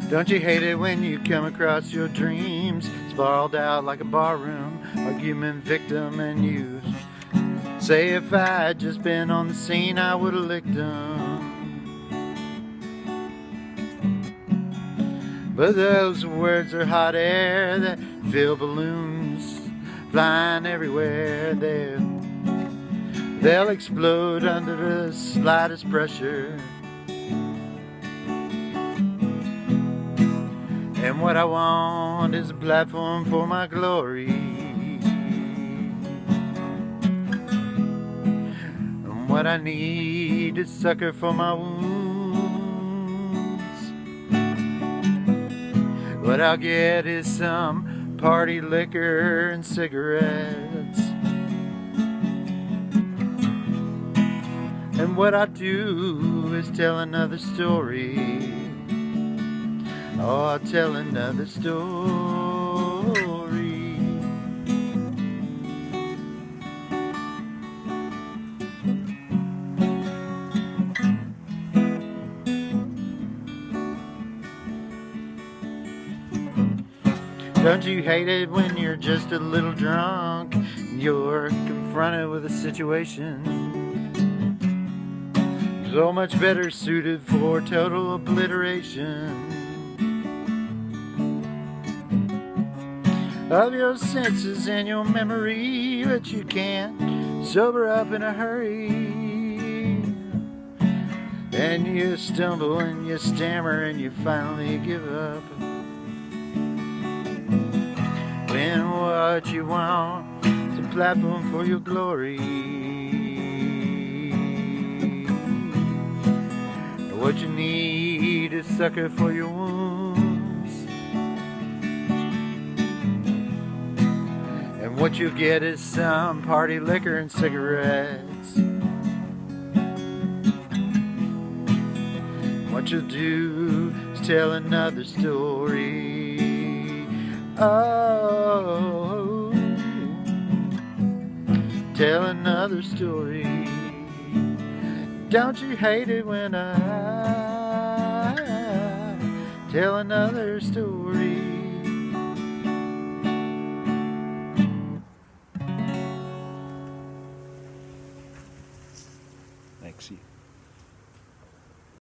Don't you hate it when you come across your dreams sprawled out like a barroom, argument victim and you say if I'd just been on the scene I would've licked them. But those words are hot air that fill balloons flying everywhere. They'll explode under the slightest pressure. And what I want is a platform for my glory. And what I need is a sucker for my wounds. What I'll get is some party liquor and cigarettes. And what I do is tell another story. Oh, I'll tell another story. Don't you hate it when you're just a little drunk and you're confronted with a situation so much better suited for total obliteration of your senses and your memory, but you can't sober up in a hurry. And you stumble and you stammer and you finally give up. When what you want is a platform for your glory. What you need is a sucker for your wounds. And what you get is some party liquor and cigarettes. What you'll do is tell another story. Oh, tell another story. Don't you hate it when I tell another story? Thanks.